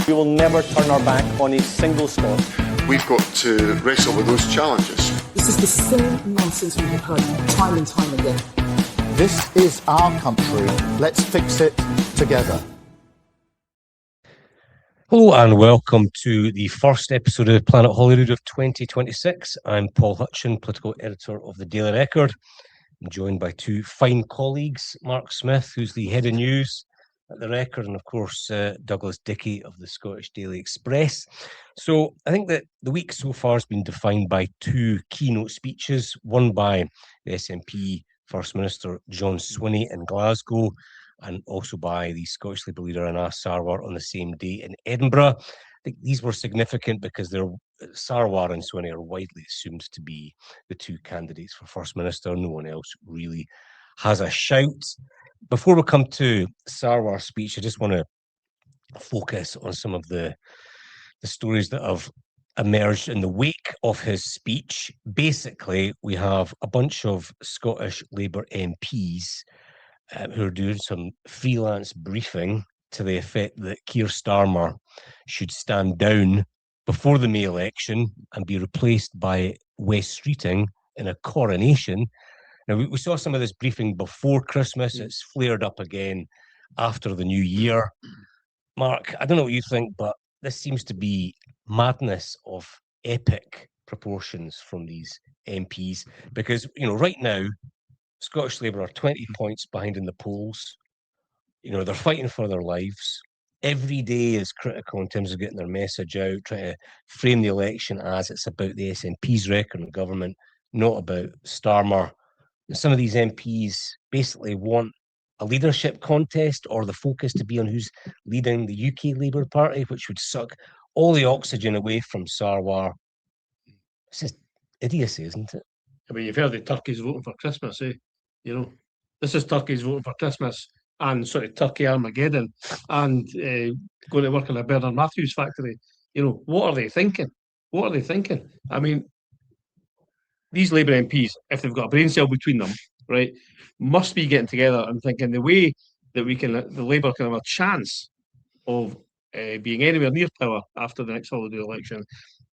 We will never turn our back on a single Scot. We've got to wrestle with those challenges. This is the same nonsense we have heard time and time again. This is our country. Let's fix it together. Hello and welcome to the first episode of Planet Holyrood of 2026. I'm Paul Hutcheon, political editor of the Daily Record. I'm joined by two fine colleagues, Mark Smith, who's the head of news at the Record, and of course Douglas Dickie of the Scottish Daily Express. So I think that the week so far has been defined by two keynote speeches, one by the SNP First Minister John Swinney in Glasgow, and also by the Scottish Labour leader Anas Sarwar on the same day in Edinburgh. I think these were significant because Sarwar and Swinney are widely assumed to be the two candidates for First Minister. No one else really has a shout. Before we come to Sarwar's speech, I just want to focus on some of the stories that have emerged in the wake of his speech. Basically, we have a bunch of Scottish Labour MPs who are doing some freelance briefing to the effect that Keir Starmer should stand down before the May election and be replaced by Wes Streeting in a coronation. Now, we saw some of this briefing before Christmas. It's flared up again after the new year. Mark, I don't know what you think, but this seems to be madness of epic proportions from these MPs because, right now, Scottish Labour are 20 points behind in the polls. They're fighting for their lives. Every day is critical in terms of getting their message out, trying to frame the election as it's about the SNP's record in government, not about Starmer. Some of these MPs basically want a leadership contest or the focus to be on who's leading the UK Labour Party, which would suck all the oxygen away from Sarwar. It's just idiocy, isn't it? I mean, you've heard the turkeys voting for Christmas, eh? This is turkeys voting for Christmas and sort of Turkey Armageddon and going to work in a Bernard Matthews factory. What are they thinking? What are they thinking? I mean, these Labour MPs, if they've got a brain cell between them, right, must be getting together and thinking the way that the Labour can have a chance of being anywhere near power after the next holiday election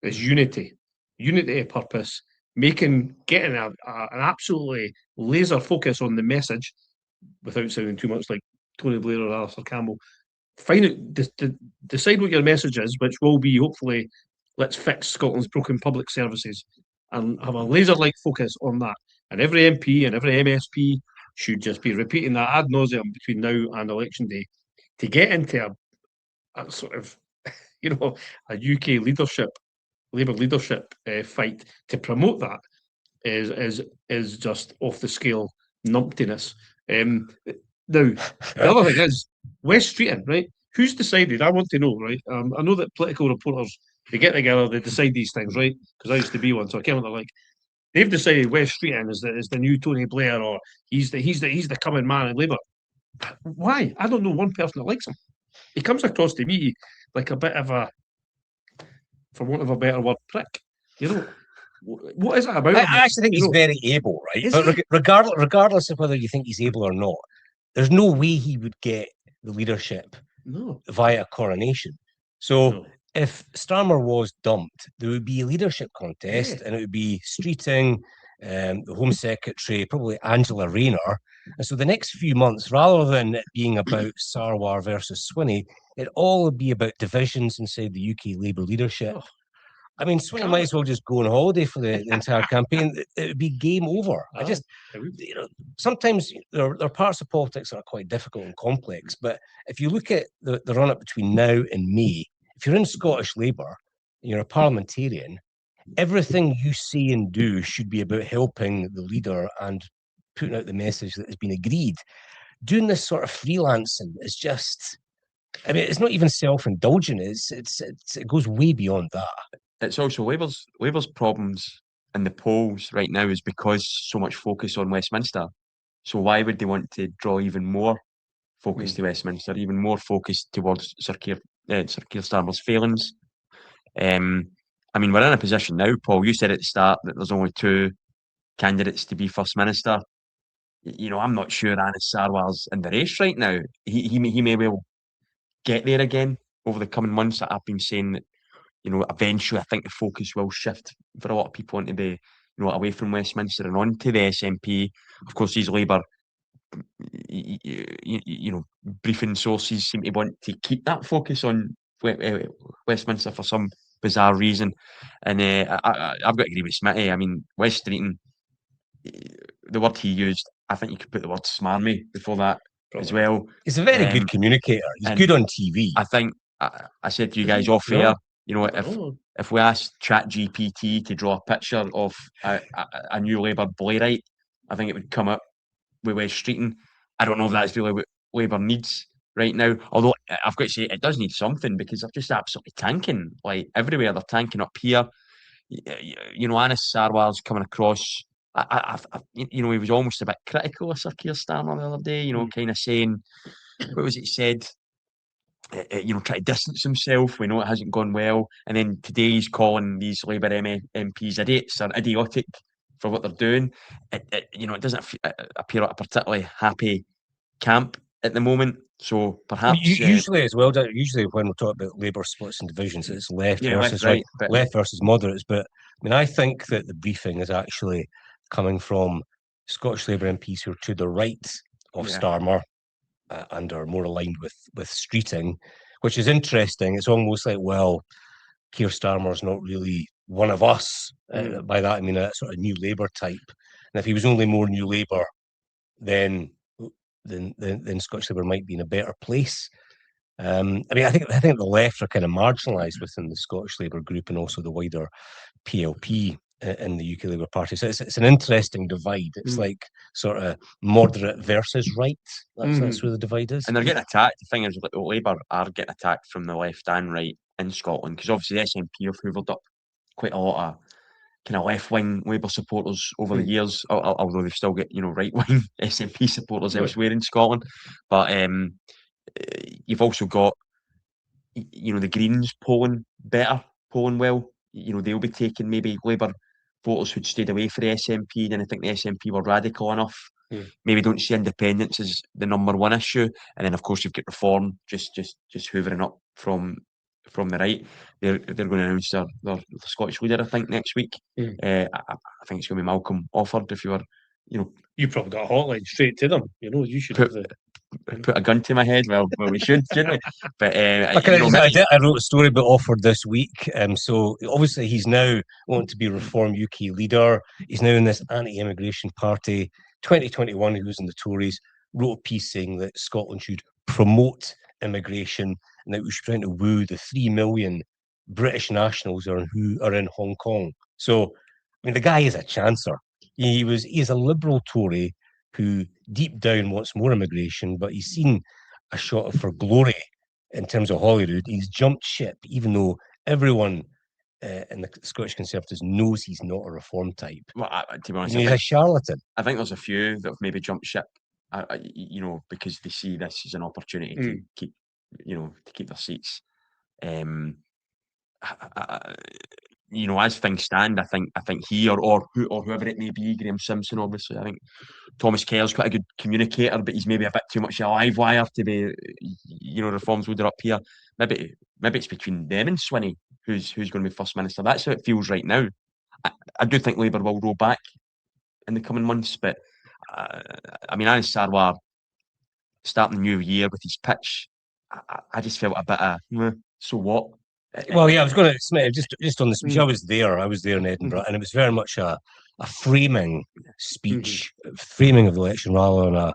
is unity of purpose, getting an absolutely laser focus on the message without sounding too much like Tony Blair or Alistair Campbell. Find out, decide what your message is, which will be hopefully, let's fix Scotland's broken public services, and have a laser-like focus on that. And every MP and every MSP should just be repeating that ad nauseum between now and election day to get into a sort of, a UK Labour leadership fight to promote that is just off the scale numptiness. Now, the other thing is Wes Streeting, right? Who's decided? I want to know, right? I know that political reporters, they get together, they decide these things, right? Because I used to be one, so I came what they're like. They've decided Wes Streeting is the new Tony Blair, or he's the coming man in Labour. Why? I don't know one person that likes him. He comes across to me like a bit of a, for want of a better word, prick. What is it about him? I actually think he's very able, right? But regardless of whether you think he's able or not, there's no way he would get the leadership via coronation. So if Starmer was dumped, there would be a leadership contest, and it would be Streeting, the Home Secretary, probably Angela Rayner. And so the next few months, rather than it being about Sarwar versus Swinney, it all would be about divisions inside the UK Labour leadership. I mean, Swinney might as well just go on holiday for the entire campaign. It would be game over. Sometimes there are parts of politics that are quite difficult and complex. But if you look at the run-up between now and May, if you're in Scottish Labour, and you're a parliamentarian, everything you say and do should be about helping the leader and putting out the message that has been agreed. Doing this sort of freelancing is just, I mean, it's not even self-indulgent. It goes way beyond that. It's also Labour's problems in the polls right now is because so much focus on Westminster. So why would they want to draw even more focus to Westminster, even more focus towards Sir Keir Starmer's failings? I mean, we're in a position now, Paul, you said at the start that there's only two candidates to be First Minister. I'm not sure Anas Sarwar's in the race right now. He may well get there again. over the coming months that I've been saying that, eventually I think the focus will shift for a lot of people into the, away from Westminster and on to the SNP. Of course, these Labour, briefing sources seem to want to keep that focus on Westminster for some bizarre reason. And I've got to agree with Smitty. I mean, West Streeton, the word he used, I think you could put the word smarmy before that as well. He's a very good communicator. He's good on TV. I think I said to you guys off air, if we asked ChatGPT to draw a picture of a new Labour playwright, I think it would come up with West Streeton. I don't know if that's really what Labour needs right now. Although I've got to say it does need something, because they're just absolutely tanking. Like everywhere, they're tanking up here. Anis Sarwar's coming across. He was almost a bit critical of Sir Keir Starmer the other day. Kind of saying, what was it said? Try to distance himself. We know it hasn't gone well, and then today he's calling these Labour MPs idiots or idiotic for what they're doing. It doesn't appear at a particularly happy camp at the moment. So perhaps usually as well. Usually when we talk about Labour splits and divisions, it's left versus right, left versus moderates. But I mean, I think that the briefing is actually coming from Scottish Labour MPs who are to the right of Starmer. And are more aligned with Streeting, which is interesting. It's almost like, well, Keir Starmer's not really one of us. By that, I mean a sort of New Labour type. And if he was only more New Labour, then Scottish Labour might be in a better place. I think the left are kind of marginalised within the Scottish Labour group and also the wider PLP in the UK Labour Party. So it's an interesting divide. It's like sort of moderate versus right. That's where the divide is. And they're getting attacked. The thing is, Labour are getting attacked from the left and right in Scotland, because obviously the SNP have hoovered up quite a lot of kind of left-wing Labour supporters over the years, although they've still got right-wing SNP supporters elsewhere in Scotland. But you've also got the Greens polling well. They'll be taking maybe Labour voters who'd stayed away for the SNP. Then I think the SNP were radical enough. Maybe don't see independence as the number one issue. And then of course you've got Reform just hoovering up from the right. They're going to announce their Scottish leader, I think, next week. I think it's going to be Malcolm Offord. If you were, you probably got a hotline straight to them. You should put a gun to my head. Well, we should, shouldn't we? But I wrote a story about Offord this week. So obviously he's now wanting to be Reform UK leader. He's now in this anti-immigration party. 2021, he was in the Tories. Wrote a piece saying that Scotland should promote immigration and that we should try to woo the 3 million British nationals who are in Hong Kong. So, I mean, the guy is a chancer. He is a liberal Tory who deep down wants more immigration, but he's seen a shot for glory in terms of Holyrood. He's jumped ship, even though everyone in the Scottish Conservatives knows he's not a Reform type. Well, to be honest, he's a charlatan. I think there's a few that have maybe jumped ship, because they see this as an opportunity to keep, to keep their seats. As things stand, I think he or whoever it may be, Graham Simpson, obviously. I think Thomas Kerr's quite a good communicator, but he's maybe a bit too much a live wire to be, Reform's leader up here. Maybe it's between them and Swinney who's going to be First Minister. That's how it feels right now. I do think Labour will roll back in the coming months, but Anis Sarwar starting the new year with his pitch, I just felt a bit of so what. Well, yeah, I was going to just on the speech. I was there in Edinburgh, and it was very much a framing speech, framing of the election rather than a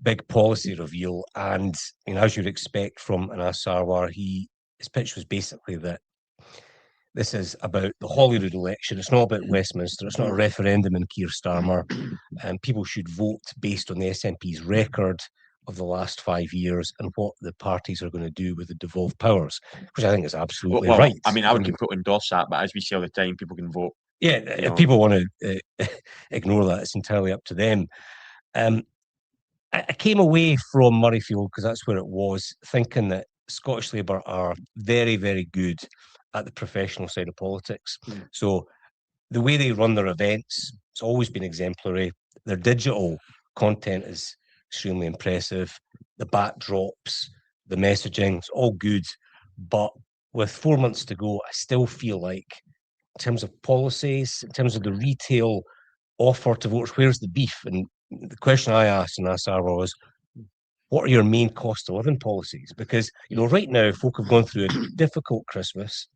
big policy reveal. And as you'd expect from Anis Sarwar, his pitch was basically that this is about the Holyrood election. It's not about Westminster. It's not a referendum in Keir Starmer. And people should vote based on the SNP's record of the last 5 years and what the parties are going to do with the devolved powers, which I think is absolutely right. I would completely endorse that, but as we say all the time, people can vote. Yeah, if people want to ignore that, it's entirely up to them. I came away from Murrayfield, because that's where it was, thinking that Scottish Labour are very, very good at the professional side of politics. So the way they run their events, it's always been exemplary. Their digital content is extremely impressive. The backdrops, the messaging, it's all good. But with 4 months to go, I still feel like, in terms of policies, in terms of the retail offer to voters, where's the beef? And the question I asked in Asar was, what are your main cost of living policies? Because, right now, folk have gone through a difficult Christmas,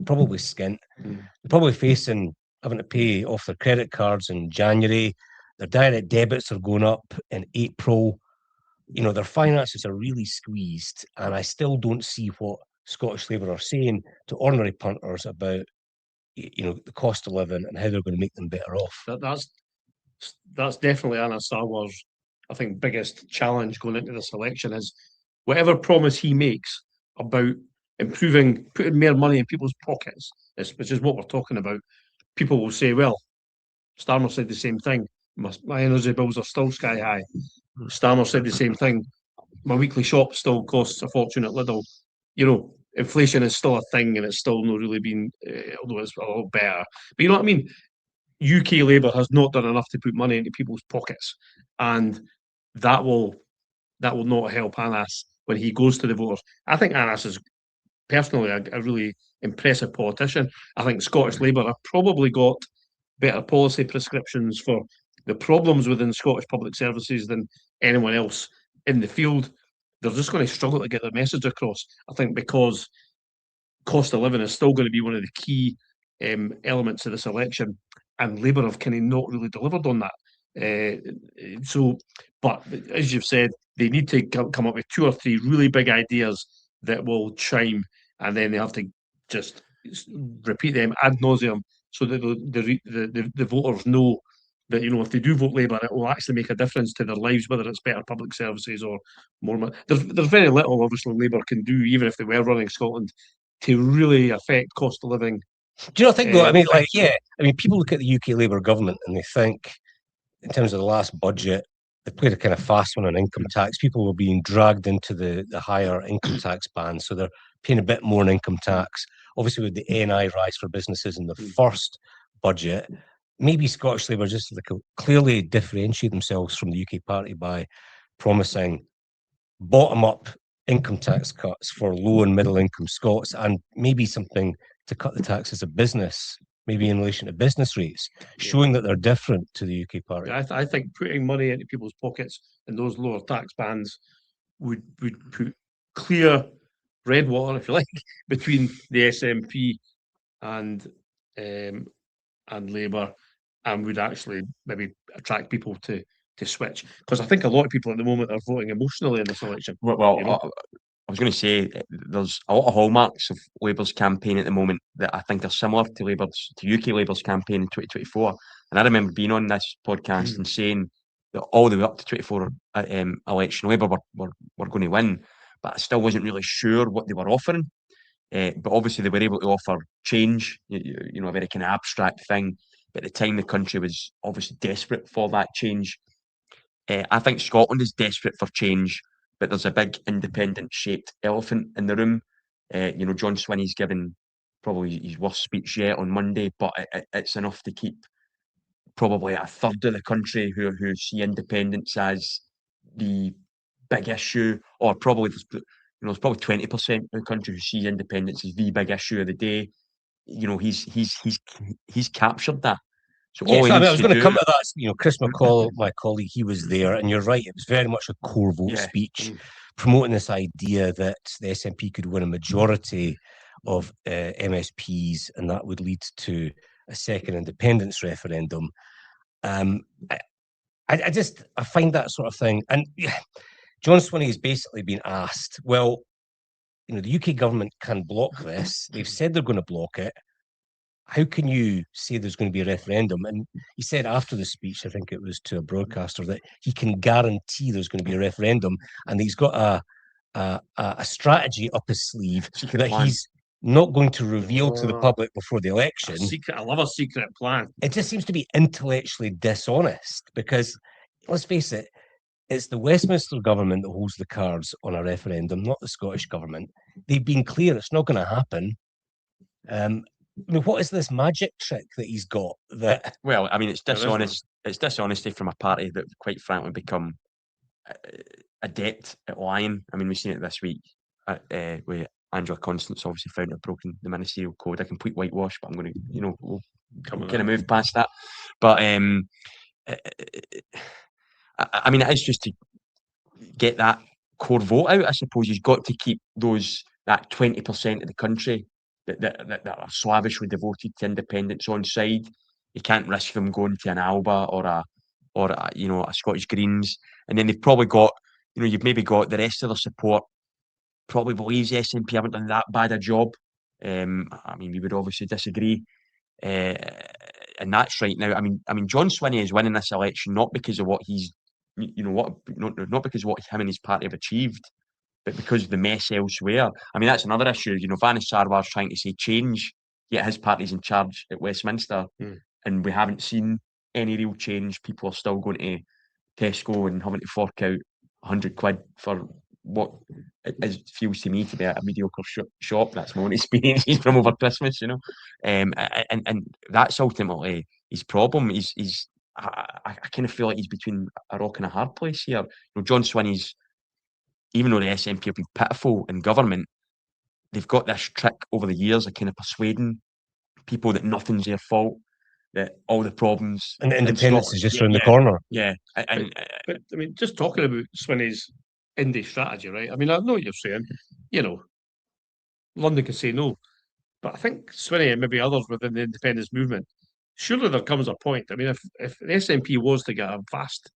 probably skint. They're probably facing having to pay off their credit cards in January. Their direct debits are going up in April. Their finances are really squeezed. And I still don't see what Scottish Labour are saying to ordinary punters about, the cost of living and how they're going to make them better off. That's definitely Anna Sarwar's, I think, biggest challenge going into this election is whatever promise he makes about putting more money in people's pockets, which is what we're talking about. People will say, well, Starmer said the same thing. My energy bills are still sky high. Starmer said the same thing. My weekly shop still costs a fortune at Lidl. Inflation is still a thing and it's still not really been, although it's a lot better. But you know what I mean? UK Labour has not done enough to put money into people's pockets. And that will not help Anas when he goes to the voters. I think Anas is personally a really impressive politician. I think Scottish Labour have probably got better policy prescriptions for the problems within Scottish public services than anyone else in the field. They're just going to struggle to get their message across, I think, because cost of living is still going to be one of the key elements of this election, and Labour have kind of not really delivered on that. But as you've said, they need to come up with 2 or 3 really big ideas that will chime, and then they have to just repeat them ad nauseum so that the voters know that, if they do vote Labour, it will actually make a difference to their lives, whether it's better public services or more money. There's very little, obviously, Labour can do, even if they were running Scotland, to really affect cost of living. Do you not think, though? I mean, people look at the UK Labour government and they think, in terms of the last budget, they played a kind of fast one on income tax. People were being dragged into the higher income tax band, so they're paying a bit more in income tax. Obviously, with the NI rise for businesses in the first budget, maybe Scottish Labour just clearly differentiate themselves from the UK party by promising bottom-up income tax cuts for low and middle income Scots, and maybe something to cut the taxes of business, maybe in relation to business rates, showing that they're different to the UK party. I think putting money into people's pockets in those lower tax bands would put clear red water, if you like, between the SNP and Labour, and would actually maybe attract people to switch. Because I think a lot of people at the moment are voting emotionally in this election. I was going to say there's a lot of hallmarks of Labour's campaign at the moment that I think are similar to UK Labour's campaign in 2024. And I remember being on this podcast and saying that all the way up to 24 election, Labour were going to win, but I still wasn't really sure what they were offering. But obviously they were able to offer change, a very kind of abstract thing. But at the time, the country was obviously desperate for that change. I think Scotland is desperate for change, but there's a big independent-shaped elephant in the room. John Swinney's given probably his worst speech yet on Monday, but it's enough to keep probably a third of the country who see independence as the big issue, or probably there's probably 20% of the country who see independence as the big issue of the day. He's captured that. So I was going to come to that. Chris McCall, my colleague, he was there, and you're right. It was very much a core vote speech, promoting this idea that the SNP could win a majority of MSPs, and that would lead to a second independence referendum. I find that sort of thing, and John Swinney has basically been asked, well, the UK government can block this. They've said they're going to block it. How can you say there's going to be a referendum? And he said after the speech, I think it was to a broadcaster, that he can guarantee there's going to be a referendum, and he's got a strategy up his sleeve that he's not going to reveal to the public before the election. I love a secret plan. It just seems to be intellectually dishonest because, let's face it, it's the Westminster government that holds the cards on a referendum, not the Scottish government. They've been clear it's not going to happen. What is this magic trick that he's got? Well, I mean, it's dishonest. It's dishonesty from a party that, quite frankly, become adept at lying. I mean, we've seen it this week with Angela Constance obviously found to have broken the ministerial code, a complete whitewash, but I'm going to, we'll Come on, kind of move past that. But I mean, it is just to get that core vote out, I suppose. You've got to keep that 20% of the country that are slavishly devoted to independence on side. You can't risk them going to an Alba or a Scottish Greens, and then they've probably got, you've maybe got the rest of their support probably believes the SNP haven't done that bad a job. I mean, we would obviously disagree, and that's right now. I mean, John Swinney is winning this election not because of what he's, not because of what him and his party have achieved, but because of the mess elsewhere. I mean, that's another issue. Vanis Sarwar's trying to say change, yet his party's in charge at Westminster, and we haven't seen any real change. People are still going to Tesco and having to fork out £100 for what feels to me to be a mediocre shop. That's my own experiences from over Christmas, and that's ultimately his problem. I kind of feel like he's between a rock and a hard place here. John Swinney's, even though the SNP have been pitiful in government, they've got this trick over the years of kind of persuading people that nothing's their fault, that all the problems and independence is just around the corner. Yeah, but I mean, just talking about Swinney's indie strategy, right? I mean, I know what you're saying. London can say no, but I think Swinney and maybe others within the independence movement, surely there comes a point. I mean, if the SNP was to get a vast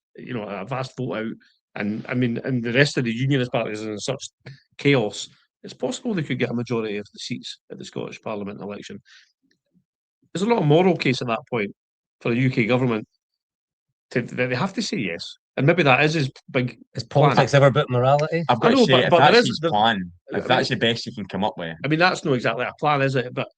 vote out, and I mean, and the rest of the unionist parties are in such chaos, it's possible they could get a majority of the seats at the Scottish Parliament election. There's a lot of moral case at that point for the UK government that they have to say yes. And maybe that is his big. Is politics ever about morality? I've got to say, if that's his plan, if that's the best he can come up with. I mean, that's not exactly a plan, is it? But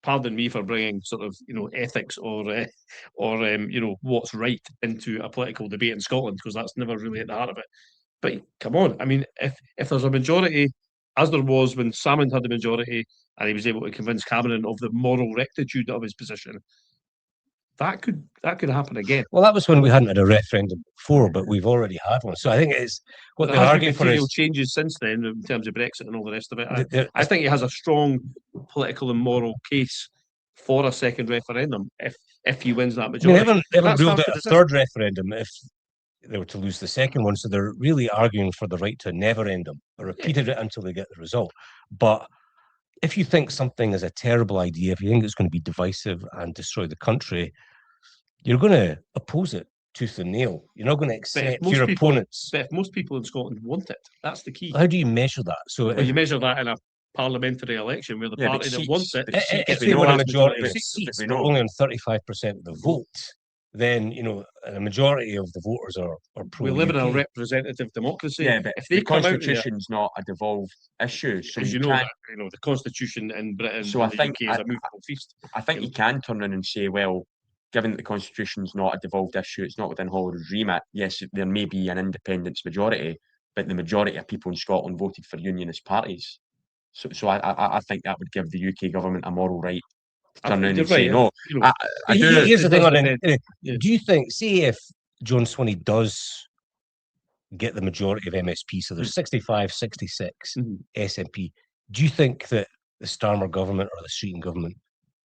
pardon me for bringing sort of ethics or what's right into a political debate in Scotland, because that's never really at the heart of it. But come on, I mean, if there's a majority, as there was when Salmond had the majority, and he was able to convince Cameron of the moral rectitude of his position, that could happen again. Well, that was when we hadn't had a referendum before, but we've already had one. So I think it's what they're arguing for is changes since then in terms of Brexit and all the rest of it. I think he has a strong political and moral case for a second referendum if he wins that majority. I mean, they haven't ruled out a third referendum if they were to lose the second one. So they're really arguing for the right to a never-endum, or repeated it until they get the result. But if you think something is a terrible idea, if you think it's going to be divisive and destroy the country, you're going to oppose it tooth and nail. You're not going to accept your opponents. But if most people in Scotland want it, that's the key. How do you measure that? So you measure that in a parliamentary election where the party that wants it. If they won a majority of seats, but only on 35% of the vote, then a majority of the voters are pro. We live in a representative democracy. Yeah, but if the constitution's not a devolved issue, so the constitution in Britain, so I think UK is a movable feast. I think you can turn around and say, well, given that the constitution's not a devolved issue, it's not within Holyrood's remit. Yes, there may be an independence majority, but the majority of people in Scotland voted for unionist parties. So I think that would give the UK government a moral right to turn around and say no. Here's the thing on it. Do you think, say if John Swinney does get the majority of MSP, so there's 65, 66 SNP, do you think that the Starmer government or the Streeton government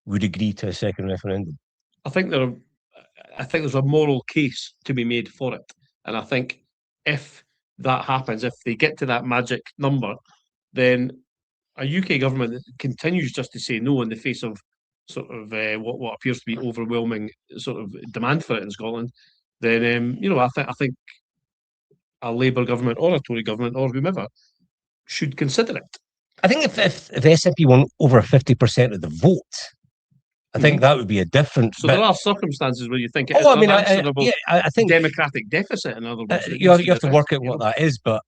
would agree to a second referendum? I think there's a moral case to be made for it, and I think if that happens, if they get to that magic number, then a UK government that continues just to say no in the face of sort of what appears to be overwhelming sort of demand for it in Scotland, then I think a Labour government or a Tory government or whomever should consider it. I think if the SNP won over 50% of the vote, I think that would be a different. So there are circumstances where you think it's an answerable I think democratic deficit. In other words, you have to work out what that is, but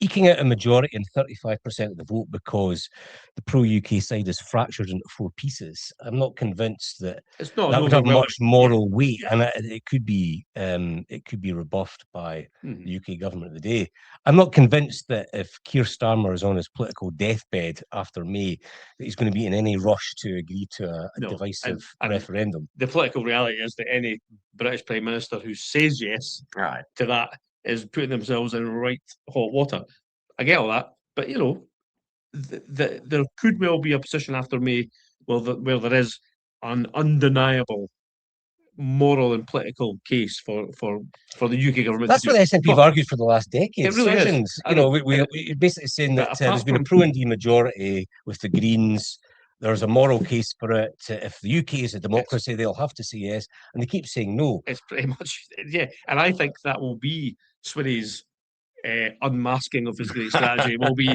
eking out a majority and 35% of the vote because the pro-UK side is fractured into four pieces. I'm not convinced that that would have much moral weight, and it could be rebuffed by the UK government of the day. I'm not convinced that if Keir Starmer is on his political deathbed after May, that he's going to be in any rush to agree to a divisive referendum. The political reality is that any British Prime Minister who says yes to that is putting themselves in right hot water. I get all that, But there could well be a position after May where there is an undeniable moral and political case for the UK government. That's what the SNP have argued for the last decade. It really Surgeons, is. we're basically saying that there's been a pro-Indy majority with the Greens. There's a moral case for it. If the UK is a democracy, they'll have to say yes, and they keep saying no. It's pretty much, yeah. And I think that will be Swinney's unmasking of his great strategy. Will be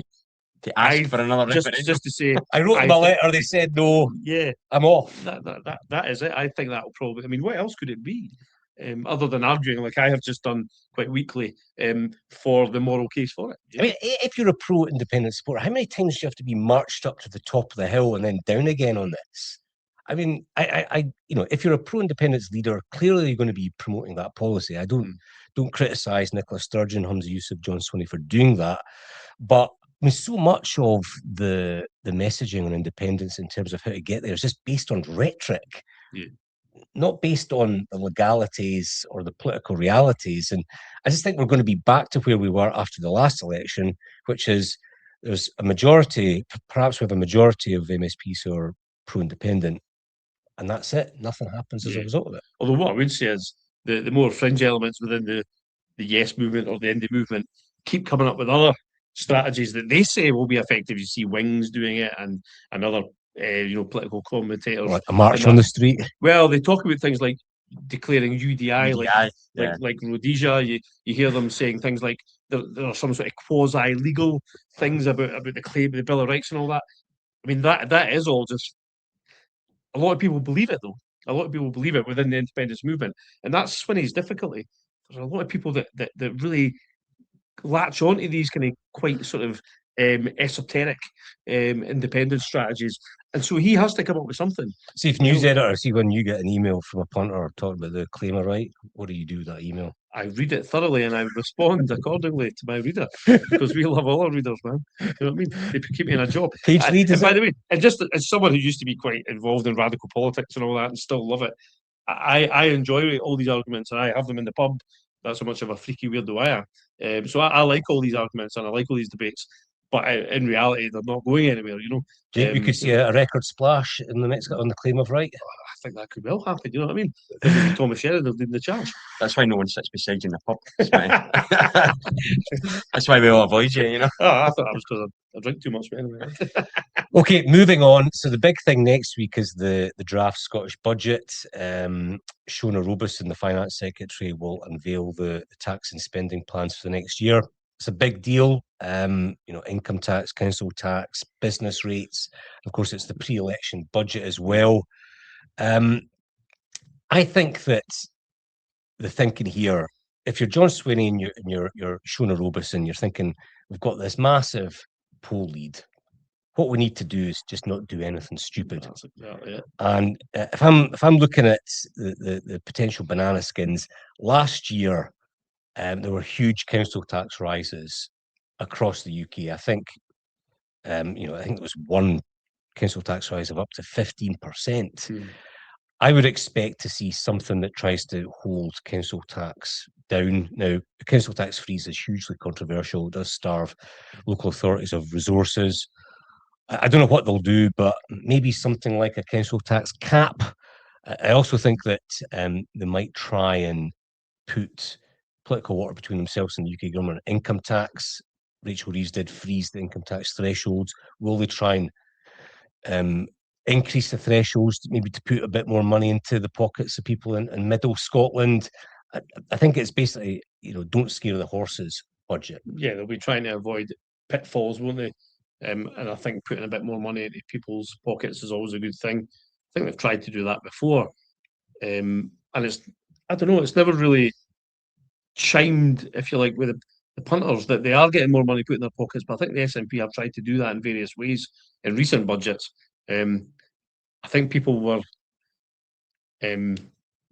to ask for another referendum. Just to say, I wrote them a letter. They said no. Yeah, I'm off. That is it. I think that will probably. I mean, what else could it be? Other than arguing like I have just done quite weakly for the moral case for it. I mean, if you're a pro-independent supporter, how many times do you have to be marched up to the top of the hill and then down again on this? I mean, if you're a pro-independence leader, clearly you're going to be promoting that policy. I don't criticise Nicola Sturgeon, Humza Yousaf, John Swinney for doing that, but I mean, so much of the messaging on independence in terms of how to get there is just based on rhetoric, not based on the legalities or the political realities. And I just think we're going to be back to where we were after the last election, which is there's a majority, perhaps we have a majority of MSPs who are pro-independent, and that's it. Nothing happens as a result of it. Although what I would say is the more fringe elements within the Yes movement or the Indie movement keep coming up with other strategies that they say will be effective. You see Wings doing it and other political commentators. Like a march on the street. Well, they talk about things like declaring UDI. Like Rhodesia. You hear them saying things like there are some sort of quasi-legal things about the claim, the Bill of Rights and all that. I mean, that is all just... A lot of people believe it, though. A lot of people believe it within the independence movement. And that's Swinney's difficulty. There's a lot of people that really latch onto these kind of quite sort of esoteric independence strategies. And so he has to come up with something. See, if news editor, when you get an email from a punter talking about the claim of right, what do you do with that email? I read it thoroughly and I respond accordingly to my reader, because we love all our readers, man. You know what I mean? They keep me in a job. Page lead, and by the way, and just as someone who used to be quite involved in radical politics and all that and still love it, I enjoy all these arguments and I have them in the pub. That's how much of a freaky weirdo I am. So I like all these arguments and I like all these debates. But in reality, they're not going anywhere, you know. Do you think we could see a record splash in the next on the claim of right? I think that could well happen, you know what I mean? Thomas Sheridan leading the charge. That's why no one sits beside you in the pub. That's why we all avoid you, you know. Oh, I thought that was because I drink too much, but anyway. Okay, moving on. So the big thing next week is the draft Scottish budget. Shona Robeson, the Finance Secretary, will unveil the tax and spending plans for the next year. It's a big deal. Income tax, council tax, business rates. Of course, it's the pre-election budget as well. I think that the thinking here, if you're John Swinney and you're Shona Robeson, you're thinking we've got this massive poll lead. What we need to do is just not do anything stupid. That's exactly it. And if I'm looking at the potential banana skins, last year there were huge council tax rises across the UK. I think there was one council tax rise of up to 15%. I would expect to see something that tries to hold council tax down. Now, the council tax freeze is hugely controversial. It does starve local authorities of resources. I don't know what they'll do, but maybe something like a council tax cap. I also think that they might try and put political water between themselves and the UK government. Income tax. Rachel Reeves did freeze the income tax thresholds. Will they try and increase the thresholds, maybe to put a bit more money into the pockets of people in middle Scotland? I think it's basically, don't scare the horses budget. Yeah, they'll be trying to avoid pitfalls, won't they? And I think putting a bit more money into people's pockets is always a good thing. I think they've tried to do that before. And it's never really chimed, if you like, with the punters that they are getting more money put in their pockets. But I think the SNP have tried to do that in various ways in recent budgets. I think people were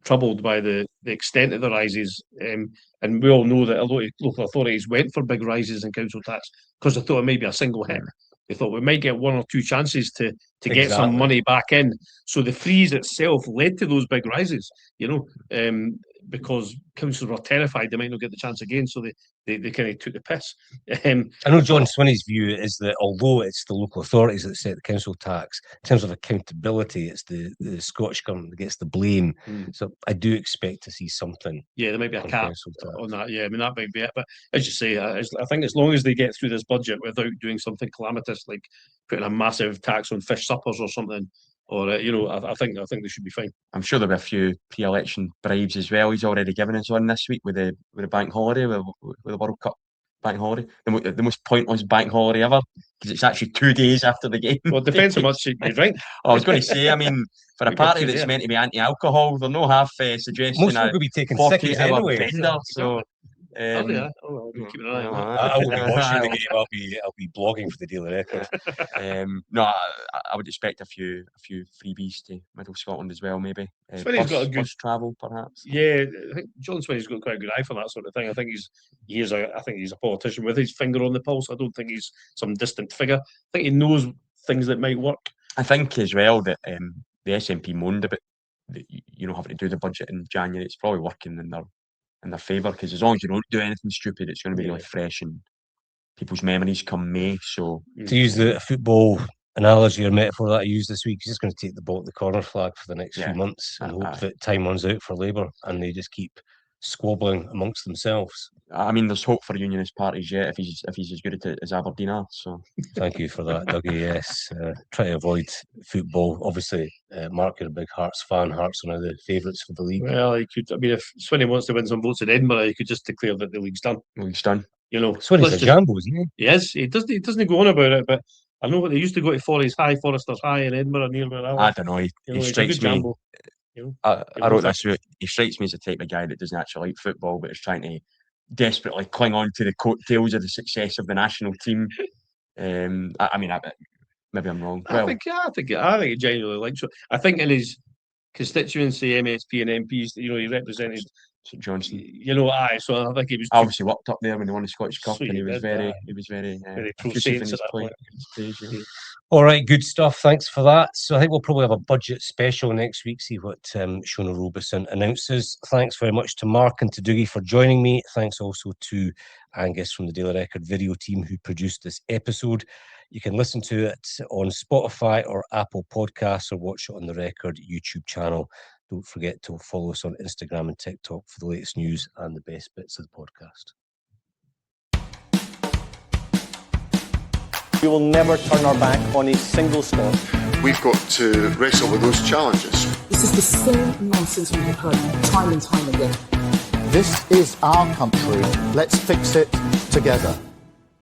troubled by the extent of the rises. And we all know that a lot of local authorities went for big rises in council tax because they thought it might be a single hit. They thought we might get one or two chances to get some money back in. So the freeze itself led to those big rises. because councils were terrified they might not get the chance again, so they kind of took the piss. I know John Swinney's view is that although it's the local authorities that set the council tax, in terms of accountability, it's the Scottish government that gets the blame. So I do expect to see something. Yeah, there might be a on cap council tax. on that. Yeah, I mean, that might be it. But as you say, I think as long as they get through this budget without doing something calamitous like putting a massive tax on fish suppers or something, or I think they should be fine. I'm sure there'll be a few pre-election bribes as well. He's already given us one this week with the bank holiday, with the World Cup bank holiday, the most pointless bank holiday ever, because it's actually 2 days after the game. Well, it depends how much you drink. I was going to say, I mean, for a party that's meant to be anti-alcohol, they're no half suggesting Most people will be taking sickies anyway. Bender, so. Keep an eye on that. I will be watching the game. I'll be blogging for the Daily Record. No, I would expect a few freebies to Middle Scotland as well, maybe. Swinney's got a good bus travel, perhaps. Yeah, I think John Swinney's got quite a good eye for that sort of thing. I think he's a politician with his finger on the pulse. I don't think he's some distant figure. I think he knows things that might work. I think as well that the SNP moaned about having to do the budget in January. It's probably working in their favour, because as long as you don't do anything stupid, it's going to be really fresh in people's memories come May. So to use the football analogy or metaphor that I used this week, he's just going to take the ball at the corner flag for the next few months and hope that time runs out for Labour and they just keep squabbling amongst themselves. I mean, there's hope for unionist parties yet if he's as good at it as Aberdeen are. So thank you for that, Dougie. Yes, try to avoid football. Obviously, Mark, you're a big Hearts fan. Hearts are now the favourites for the league. Well, he could. I mean, if Swinney wants to win some votes in Edinburgh, he could just declare that the league's done. League's done. Swinney's a jambo, isn't he? He is. He doesn't go on about it, but I know what they used to go to Foresters High in Edinburgh near where I was. I don't know. He strikes me. I wrote this. He strikes me as the type of guy that doesn't actually like football, but is trying to desperately cling on to the coattails of the success of the national team. I mean, maybe I'm wrong. I think he genuinely likes it. I think in his constituency, MSP and MPs, he represented St Johnstone. So I think he was obviously worked up there when they won the Scottish Cup, and he was very pro-Saints at that point. All right, good stuff. Thanks for that. So I think we'll probably have a budget special next week, see what Shona Robeson announces. Thanks very much to Mark and to Dougie for joining me. Thanks also to Angus from the Daily Record video team who produced this episode. You can listen to it on Spotify or Apple Podcasts or watch it on the Record YouTube channel. Don't forget to follow us on Instagram and TikTok for the latest news and the best bits of the podcast. We will never turn our back on a single Scot. We've got to wrestle with those challenges. This is the same nonsense we have heard time and time again. This is our country. Let's fix it together.